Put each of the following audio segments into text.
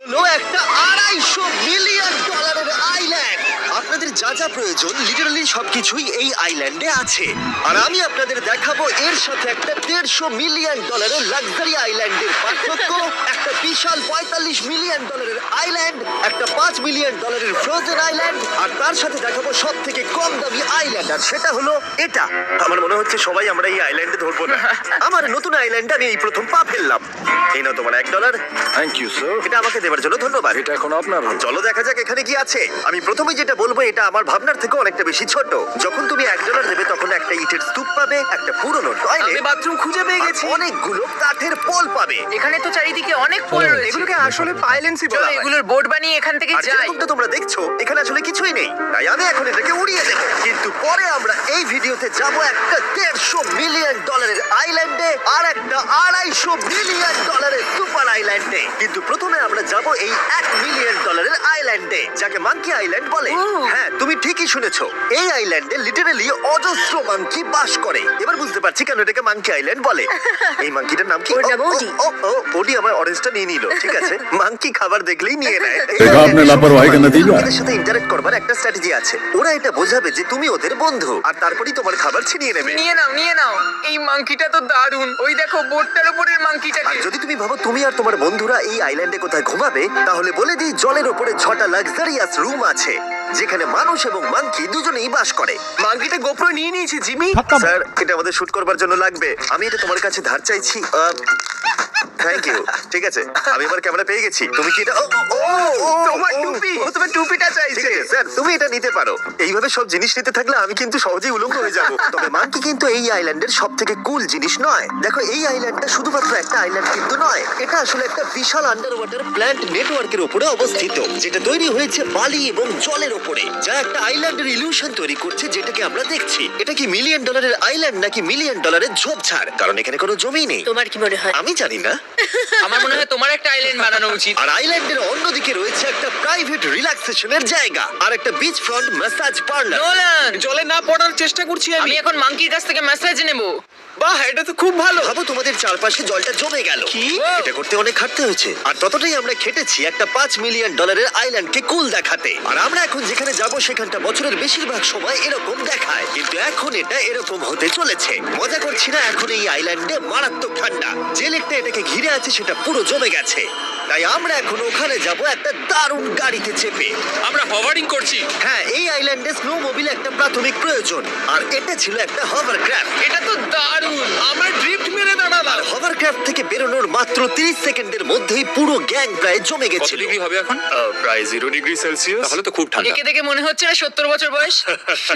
হলো একটা $250 million island. আপনাদের যা যা প্রয়োজন লিটারালি সবকিছুই এই আইল্যান্ডে আছে, আর আমি আপনাদের দেখাবো এর সাথে একটা $150 মিলিয়ন লাক্সারি আইল্যান্ডের পার্থক্য। একটা বিশাল $45 মিলিয়ন আইল্যান্ড, একটা $5 মিলিয়ন ফ্রোজেন আইল্যান্ড, আর তার সাথে দেখাবো সব থেকে কম দামি আইল্যান্ড, আর সেটা হলো এটা। আমার মনে হচ্ছে সবাই আমরা এই আইল্যান্ডে ধরবো না। আমার নতুন আইল্যান্ডে আমি এই প্রথম পা ফেললাম। এই নাও তোমার $1। Thank you sir. এটা আমাকে দেওয়ার জন্য ধন্যবাদ। এটা এখন আপনার হাতে। চলো দেখা যাক এখানে কি আছে। আমি প্রথমে যেটা বলবো এটা আমার ভাবনার থেকে অনেকটা বেশি ছোট। যখন তুমি $1 দেবে তখন একটা ইটের স্তূপ পাবে, একটা পুরনো আমি টয়লেট, বাথরুম খুঁজে পেয়ে গেছি। অনেকগুলো কাঠের পোল পাবে। এখানে তো চারিদিকে অনেক পোল রয়েছে। এগুলোকে আসলে পাইলেন্সি চলো বলা হয়। এগুলোর বোর্ড বানিয়ে এখান থেকে আর যাই। যেরকমটা তোমরা দেখছো এখানে আসলে কিছুই নেই, তাই আমি এখন এটাকে উড়িয়ে দেবো। কিন্তু পরে আমরা এই ভিডিওতে যাব একটা $150 মিলিয়ন আইল্যান্ডে আর একটা $250 মিলিয়ন সুপার আইল্যান্ডে। কিন্তু প্রথমে আমরা যাব এই $1 মিলিয়ন আইল্যান্ডে, যাকে মাঙ্কি আইল্যান্ড বলে। হ্যাঁ, তুমি ঠিকই শুনেছো, এই আইল্যান্ডে লিটারালি অজস্র মাঙ্কি বাস করে। এবার বুঝতে পারছি কেন এটাকে মাঙ্কি আইল্যান্ড বলে। এই মাঙ্কিটার নাম কি? ওর নাম ওডি। ওডি আমার অরেঞ্জটা নিয়ে নিল। ঠিক আছে, মাঙ্কি খাবার দেখলেই নিয়ে নেয়। देखा आपने लापरवाही का नतीजा। ওদের সাথে ইন্টারঅ্যাক্ট করবার একটা স্ট্র্যাটেজি আছে। ওরা এটা বোঝাবে যে তুমি ওদের বন্ধু, আর তারপরেই তোমার খাবার ছিনিয়ে নেবে। নিয়ে নাও নিয়ে নাও। এই মাংকিটা তো দারুণ। ওই দেখো বোর্ডটার উপরের আর মাংকিটাকে। যদি তুমি ভাবো তুমি আর তোমার বন্ধুরা এই আইল্যান্ডে কোথায় ঘুমাবে, তাহলে বলে দিই জলের ওপরে 6টা লাক্সারিয়াস রুম আছে, যেখানে মানুষ এবং মাঙ্কি দুজনেই বাস করে। মাঙ্কিটা গোপ্রো নিয়ে নিয়েছে জিমি। স্যার, এটা আমাদের শুট করবার জন্য লাগবে। আমি এটা তোমার কাছে ধার চাইছি। Thank you. ঠিক আছে, আমি আমার ক্যামেরা পেয়ে গেছি। তুমি কি এটা তোমার টুপি। ও তোমার টুপিটা ঠিক চাইছে। আছে স্যার, তুমি এটা নিতে পারো। এইভাবে সব জিনিস নিতে থাকলে আমি কিন্তু সহজেই উলঙ্গ হয়ে যাব। তবে মাঙ্কি কিন্তু এই আইল্যান্ডের সব থেকে কুল জিনিস নয়। দেখো, এই আইল্যান্ডটা শুধুমাত্র একটা আইল্যান্ড কিন্তু নয়, এটা আসলে একটা বিশাল আন্ডার ওয়াটার প্ল্যান্ট নেটওয়ার্কের উপরে অবস্থিত, যেটা তৈরি হয়েছে বালি এবং জলের উপরে, যা একটা আইল্যান্ডের ইলিউশন তৈরি করছে, যেটাকে আমরা দেখছি। এটা কি $1 মিলিয়ন আইল্যান্ড নাকি $1 মিলিয়ন ঝোপঝাড়? কারণ এখানে কোনো জমি নেই। তোমার কি মনে হয়? আমি জানি না। আমার মনে হয় তোমার একটা আইল্যান্ড বানানো উচিত। আর আইল্যান্ডের অন্যদিকে রয়েছে একটা প্রাইভেট রিল্যাক্সেশনের জায়গা আর একটা beach front massage parlour. Nolan, জলে না পড়ার চেষ্টা করছি আমি আমি। এখন মাংকির কাছ থেকে মেসেজ নেব। বাহ, এটা তো খুব ভালো। ভাবো তোমাদের চারপাশে জলটা জমে গেল। কি? এটা করতে অনেক খাটতে হয়েছে, আর ততটাই আমরা খেটেছি একটা $5 মিলিয়ন আইল্যান্ডকে কুল দেখাতে। আর আমরা এখন যেখানে যাব সেখানটা বছরের বেশিরভাগ সময় এরকম দেখায়, কিন্তু এখন এটা এরকম হতে চলেছে। মজা করছি না, এখন এই আইল্যান্ডে মারাত্মক ঠান্ডা। যে লেকটা এটাকে ঘিরে আছে সেটা পুরো জমে গেছে, তাই আমরা এখন ওখানে যাব একটা দারুণ গাড়িতে চেপে। আমরা হভারিং করছি। হ্যাঁ, এই আইল্যান্ডে স্নো মোবিল একটা প্রাথমিক প্রয়োজন, আর এটা ছিল একটা হভারক্রাফট। এটা তো দারুণ। আমরা ড্রিফট মেরে দাঁড়ালাম। হভারক্রাফট থেকে বেরোনোর মাত্র 30 সেকেন্ডের মধ্যেই পুরো গ্যাং প্রায় জমে কত গেছিল। ডিগ্রি হবে এখন? প্রায় 0 ডিগ্রি সেলসিয়াস। তাহলে তো খুব ঠান্ডা। একে দেখে মনে হচ্ছে না 70 বছর বয়স।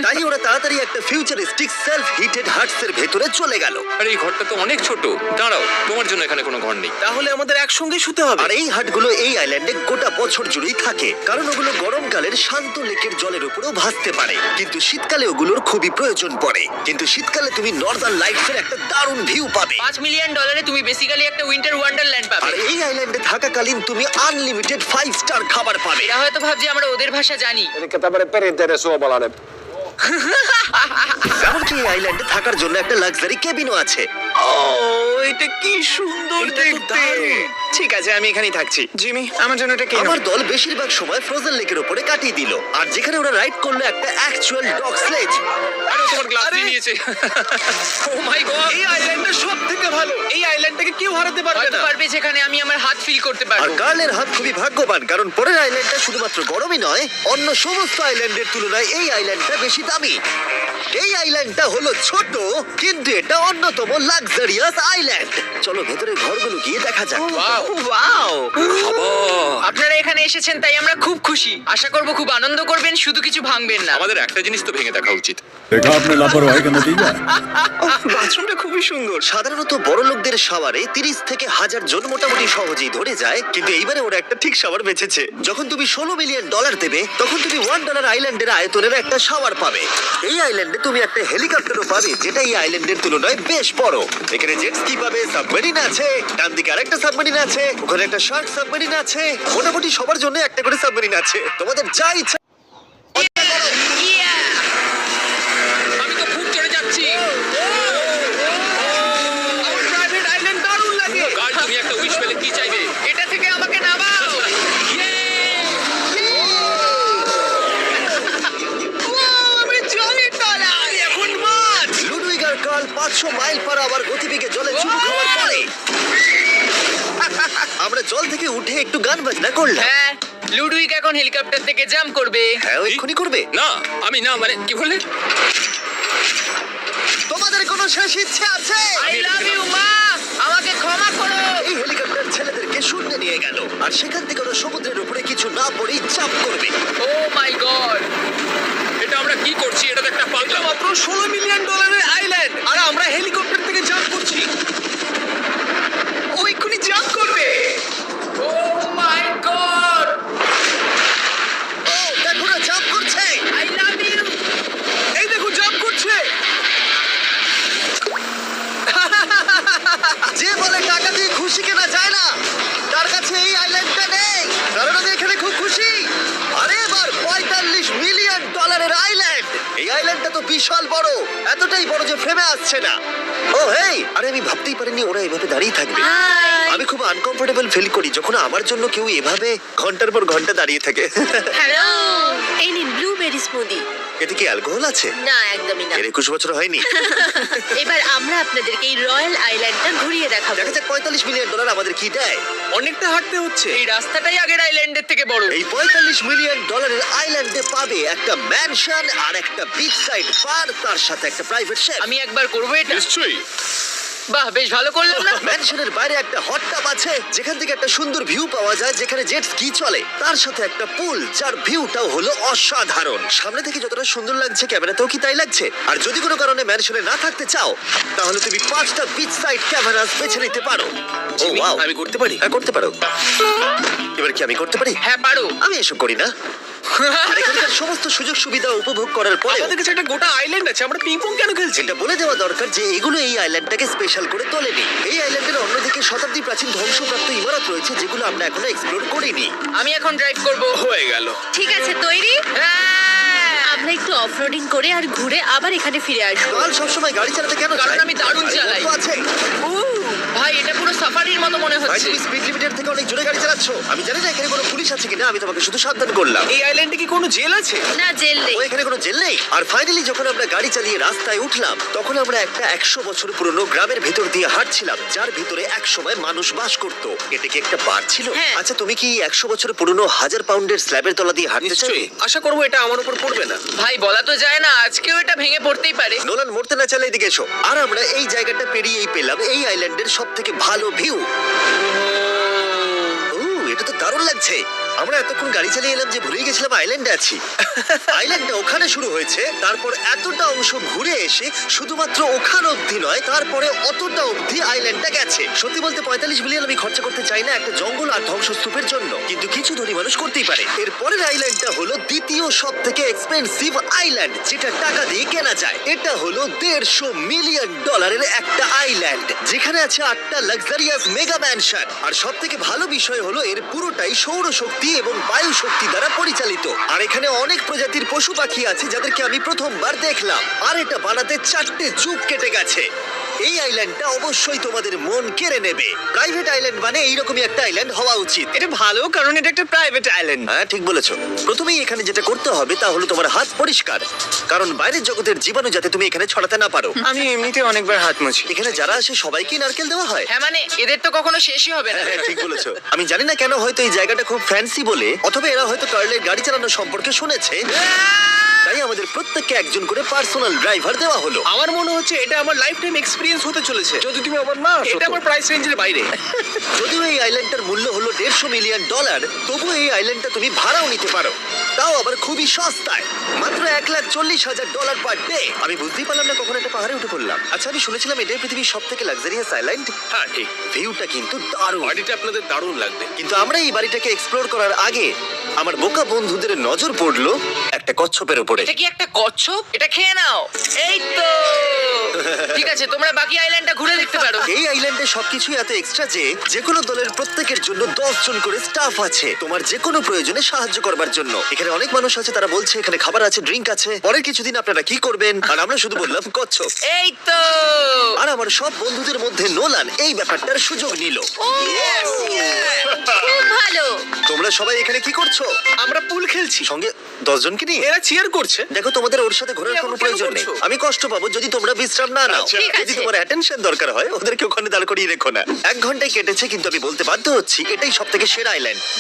তাই ওরা তাড়াতাড়ি একটা ফিউচারিস্টিক সেলফ হিটেড হাটস এর ভেতরে চলে গেল। আরে এই ঘরটা তো অনেক ছোট। দাঁড়াও, তোমার জন্য এখানে কোনো ঘর নেই। তাহলে আমাদের একসঙ্গে শুতে হবে। আর এই হাটগুলো এই আইল্যান্ডে গোটা বছর জুড়েই থাকে, কারণ ওগুলো গরমকালের শান্ত লেকের জলের উপরেও ভাসতে পারে, কিন্তু শীতকালে ওগুলোর খুবই প্রয়োজন পড়ে। কিন্তু শীতকালে তুমি নর্দার্ন লাইটস এর একটা দারুণ ভিউ পাবে। $5 মিলিয়ন তুমি বেসিক্যালি একটা উইন্টার ওয়ান্ডারল্যান্ড আর পাবে। এই আইল্যান্ডে থাকাকালীন তুমি আনলিমিটেড 5 স্টার খাবার পাবে। এরা হয়তো ভাবছে আমরা ওদের ভাষা জানি। Eli tämmöinen perinteinen suomalainen. এমনকি এই আইল্যান্ডে থাকার জন্য একটা লাক্সারি কেবিনও আছে। ও, এটা কি সুন্দর এটা তো দেখতে। দারুণ। ঠিক আছে, আমি এখানেই থাকছি। জিমি, আমার জন্য এটা কেন? আমার দল বেশিরভাগ সময় ফ্রোজেন লেকের উপরে কাটিয়ে দিল, আর যেখানে ওরা রাইড করলো একটা অ্যাকচুয়াল ডগ স্লেজ। আরে ও তোমার গ্লাস আরে! নিয়ে নিয়েছে। ও মাই গড। এই আইল্যান্ডটা সব থেকে ভালো। এই আইল্যান্ডটাকে কেউ হারাতে পারবে হয়তো না। পারবে যেখানে আমি আমার হাত ফিল করতে আর পারবো। কার্লের হাত খুবই ভাগ্যবান, কারণ পরের আইল্যান্ডটা শুধুমাত্র গরমই নয়, অন্য সমস্ত আইল্যান্ডের তুলনায় এই আইল্যান্ডটা বেশি দামি। এই আইল্যান্ডটা হলো ছোট, কিন্তু এটা অন্যতম লাক্সারিয়াস আইল্যান্ড। চলো ভেতরের ঘরগুলো গিয়ে দেখা যাক। ওয়াও। ওয়াও। বাবা! আপনারা এখানে এসেছেন তাই আমরা খুব খুশি। আশা করব খুব আনন্দ করবেন, শুধু কিছু ভাঙবেন না। আমাদের একটা জিনিস তো ভেঙে দেখা উচিত। देखा आपने लापरवाही का नतीजा। বাথরুমটা খুবই সুন্দর। সাধারণত বড় লোকদের শাওয়ারে 30 থেকে 1000 জন মোটামুটি সহজেই ধরে যায়, কিন্তু এইবারে ওরা একটা ঠিক শাওয়ার বেঁচেছে। যখন তুমি $16 মিলিয়ন দেবে, তখন তুমি $1 আইল্যান্ডের আয়তনের একটা শাওয়ার পাবে। এই আইল্যান্ডে তুমি একটা হেলিকপ্টারও পাবে, যেটা এই আইল্যান্ডের তুলনায় বেশ বড়। এখানে জেট স্কি পাবে, সাবমেরিন আছে, ডান দিকে আরেকটা সাবমেরিন আছে, ওখানে একটা শার্ক সাবমেরিন আছে। মোটামুটি সবার জন্য একটা করে সাবমেরিন আছে। তোমাদের যা ইচ্ছা Yeah! আমি তো খুব চড়ে যাচ্ছি। আমার প্রাইভেট আইল্যান্ড দারুণ লাগে। কাল তুমি একটা উইশ পেলে কি চাইবে? এটা থেকে আমাকে নামাও। মাইল পার আওয়ার গতিবেগে জলে চুমু খাওয়ার পরে আমরা জল থেকে উঠে একটু গান বাজনা করলাম। হ্যাঁ, লুডুইক এখন হেলিকপ্টার থেকে জাম্প করবে। হ্যাঁ, ও এক্ষুনি করবে। না আমি না মানে কি বললে? তোমাদের কোনো শেষ ইচ্ছে আছে? আই লাভ ইউ মা, আমাকে ক্ষমা করো। এই হেলিকপ্টার ছেলেদেরকে শূন্যে নিয়ে গেল আর সেখান থেকে ওরা সমুদ্রের উপরে কিছু না পড়েই চাপ করবে। ও মাই গড, এটা আমরা কি করছি? এটা তো একটা এটা পাগলা। মাত্র $16 মিলিয়ন আইল্যান্ড আর আমরা হেলিকপ্টার থেকে জাম্প করছি। ও এক্ষুনি জাম্প করবে। ও মাই গড, ও দেখো না, চাপ করছে। I love you. এই দেখো জাম্প করছে। যে বলে টাকা দিয়ে খুশি কেনা যায় না, তার কাছে এই আইল্যান্ডটা নেই। কারণ আমি এখানে খুব খুশি। আরে এবার $45 মিলিয়ন আইল্যান্ড। এই আইল্যান্ডটা তো বিশাল বড়, এতটাই বড় যে ফ্রেমে আসছে না। ও হেই, আরে আমি ভাবতেই পারিনি ওরা এভাবে দাঁড়িয়ে থাকবে। আমি খুব আনকমফোর্টেবল ফিল করি যখন আমার জন্য কেউ এভাবে ঘন্টার পর ঘন্টা দাঁড়িয়ে থাকে। হ্যালো, এই নিন ব্লুবেরি স্মুদি। এতে কি অ্যালকোহল আছে? না, একদমই না। এর 21 বছর হয়নি। এবার আমরা আপনাদেরকে এই রয়্যাল আইল্যান্ডটা ঘুরিয়ে দেখাবো। দেখা যাক $45 মিলিয়ন আমাদের কি দেয়। অনেকটা হাঁটতে হচ্ছে। এই রাস্তাটাই আগের আইল্যান্ডের থেকে বড়। এই $45 মিলিয়ন আইল্যান্ডে পাবে একটা ম্যানশন আর একটা বিচ সাইড বার, তার সাথে একটা প্রাইভেট শেফ। আমি একবার করবো এটা। নিশ্চয়ই। বাহ, বেশ ভালো করলাম না? ম্যানশনের বাইরে একটা হট টাব আছে যেখান থেকে একটা সুন্দর ভিউ পাওয়া যায়, যেখানে জেট স্কি চলে। তার সাথে একটা পুল যার ভিউটাও হলো অসাধারণ। সামনে থেকে যতটা সুন্দর লাগছে ক্যামেরাতেও কি তাই লাগছে। আর যদি কোনো কারণে ম্যানশনে না থাকতে চাও তাহলে তুমি 5টা বিচ সাইড ক্যামেরাস বেছে নিতে পারো। ও জিমি, ওয়াও, আমি করতে পারি? হ্যাঁ, করতে পারো। এবার কি আমি করতে পারি? হ্যাঁ পারো। আমি এসব করি না। আর এখানকার সমস্ত সুযোগ সুবিধা উপভোগ করার পরে আমাদের কাছে একটা গোটা আইল্যান্ড আছে, আমরা পিং পং কেন খেলছি? এটা বলে দেওয়া দরকার যে এগুলো এই আইল্যান্ডটাকে স্পেশাল করে তোলেনি। এই আইল্যান্ডের অন্যদিকে শতাব্দী প্রাচীন ধ্বংসপ্রাপ্ত ইমারত রয়েছে যেগুলো আমরা এখনো এক্সপ্লোর করিনি। আমি এখন ড্রাইভ করবো। হয়ে গেল। ঠিক আছে, তৈরি? হ্যাঁ। আমরা একটু অফরোডিং করে আর ঘুরে আবার এখানে ফিরে আসবো। কাল সবসময় গাড়ি চালাতে কেন কারণ চায়? আমি দারুণ আরে, চালাই। ও তো আছে। ভাই, এটা পুরো সাফারির মতো মনে ভাই, হচ্ছে। তুমি স্পিড লিমিটের থেকে অনেক জোরে গাড়ি চালাচ্ছ। আমি জানি না এখানে কোনো পুলিশ আছে কিনা, আমি তোমাকে শুধু সাবধান করলাম। এই আইল্যান্ডে কি কোনো জেল আছে? না, জেল নেই। ও, এখানে কোনো জেল নেই। আর ফাইনালি যখন আমরা গাড়ি চালিয়ে রাস্তায় উঠলাম তখন আমরা একটা 100 বছর পুরনো গ্রামের ভেতর দিয়ে হাঁটছিলাম, যার ভিতরে এক সময় মানুষ বাস করত। এটা কি একটা বার ছিল? হ্যাঁ। আচ্ছা, তুমি কি 100 বছর পুরনো 1000 পাউন্ডের স্ল্যাবের তলা দিয়ে হাঁটতে চাও? নিশ্চয়ই। আশা করবো এটা আমার উপর পড়বে না। ভাই, বলা তো যায় না, আজকেও এটা ভেঙে পড়তেই পারে। নোলান, মরতে না চাইলে এদিকে এসো। আর আমরা এই জায়গাটা পেরিয়েই পেলাম এই আইল্যান্ডের সব থেকে ভালো ভিউ। এটা তো দারুণ লাগছে। আমরা এতক্ষণ গাড়ি চালিয়ে এলাম যে ভুলেই গেছিলাম আইল্যান্ডে আছি। আইল্যান্ডটা ওখানে শুরু হয়েছে, তারপর এতটা অংশ ঘুরে এসে শুধুমাত্র ওখান অবধি নয়, তারপরে অতটা অবধি আইল্যান্ডটা গেছে। সত্যি বলতে $45 মিলিয়ন আমি খরচা করতে চাই না একটা জঙ্গল আর ধ্বংসস্তূপের জন্য, কিন্তু কিছু ধনী মানুষ করতেই পারে। এর পরের আইল্যান্ডটা হলো দ্বিতীয় সব থেকে এক্সপেন্সিভ আইল্যান্ড, যেটা টাকা দিয়ে কেনা যায়। এটা হলো $150 মিলিয়ন একটা আইল্যান্ড, যেখানে আছে 8টা লাক্সারিয়াস মেগা ম্যানশন। আর সব থেকে ভালো বিষয় হলো এর পুরোটাই সৌরশক্তি এবং বায়ু শক্তি দ্বারা পরিচালিত। আর এখানে অনেক প্রজাতির পশু পাখি আছে যাদেরকে আমি প্রথমবার দেখলাম। আর এটা বানাতে 4টে যুগ কেটে গেছে। এই আইল্যান্ডটা অবশ্যই তোমাদের মন কেড়ে নেবে। প্রাইভেট আইল্যান্ড মানে এইরকমই একটা আইল্যান্ড হওয়া উচিত। এটা ভালো, কারণ এটা একটা প্রাইভেট আইল্যান্ড। হ্যাঁ, ঠিক বলেছো। প্রথমেই এখানে যেটা করতে হবে তা হলো তোমার হাত পরিষ্কার, কারণ বাইরের জগতের জীবাণু যাতে তুমি এখানে ছড়াতে না পারো। আমি এমনিতে অনেকবার হাত মুছি। এখানে যারা আসে সবাইকে নারকেল দেওয়া হয়। হ্যাঁ, মানে এদের তো কখনো শেষই হবে না। হ্যাঁ, ঠিক বলেছো। আমি জানি না কেন, হয়তো এই জায়গাটা খুব ফ্যান্সি বলে, অথবা এরা হয়তো কার্লের গাড়ি চালানো সম্পর্কে শুনেছে, তাই আমাদের প্রত্যেককে একজন করে পার্সোনাল ড্রাইভার দেওয়া হলো। আমার মনে হচ্ছে এটা আমার লাইফ টাইম এক্সপিরিয়েন্স হতে চলেছে। যদি তুমি আবার না আসো, এটা আমার প্রাইস রেঞ্জের বাইরে। যদিও এই আইল্যান্ডটার মূল্য হলো $150 মিলিয়ন, তবুও এই আইল্যান্ডটা তুমি ভাড়াও নিতে পারো, তাও আবার খুবই সস্তায়, মাত্র $1,40,000 পার ডে। আমি বুঝতেই পারলাম না কখন একটা পাহাড়ে উঠে পড়লাম। আচ্ছা, আমি শুনেছিলাম এটাই পৃথিবীর সব থেকে লাক্সারিয়াস আইল্যান্ড। হ্যাঁ, ঠিক। ভিউটা কিন্তু দারুণ। বাড়িটা আপনাদের দারুণ লাগবে। কিন্তু আমরা এই বাড়িটাকে এক্সপ্লোর করার আগে আমার বোকা বন্ধুদের নজর পড়লো একটা কচ্ছপের উপরে। এটা কি একটা কচ্ছপ? এটা খেয়ে নাও। এই তো ঠিক আছে, তোমরা বাকি আইল্যান্ডটা ঘুরে দেখতে পারো। এই আইল্যান্ডে সবকিছুই এত এক্সট্রা যে যেকোনো দলের প্রত্যেকের জন্য 10 জন করে স্টাফ আছে তোমার যে কোনো প্রয়োজনে সাহায্য করবার জন্য। এখানে অনেক মানুষ আছে, তারা বলছে এখানে খাবার আছে, ড্রিঙ্ক আছে, পরের কিছুদিন আপনারা কি করবেন, আর আমরা শুধু বললাম কচ্ছপ। এই তো আর আমার সব বন্ধুদের মধ্যে নোলান এই ব্যাপারটার সুযোগ নিল। খুব ভালো। তোমরা সবাই এখানে কি করছো? আমরা পুল খেলছি। সঙ্গে 10 জনকে নিয়ে? এরা চিয়ার করছে। দেখো, তোমাদের ওর সাথে ঘোরার তুমি কোনো এমন কেন প্রয়োজন নেই। করছো? আমি কষ্ট পাবো যদি তোমরা বিশ্রাম না নাও। ঠিক আছে। যদি তোমার অ্যাটেনশন দরকার হয়, ওদেরকে ওখানে দাঁড় করিয়ে রেখো না। 1 ঘন্টায় কেটেছে, কিন্তু আমি বলতে বাধ্য হচ্ছি এটাই সবথেকে সেরা আইল্যান্ড।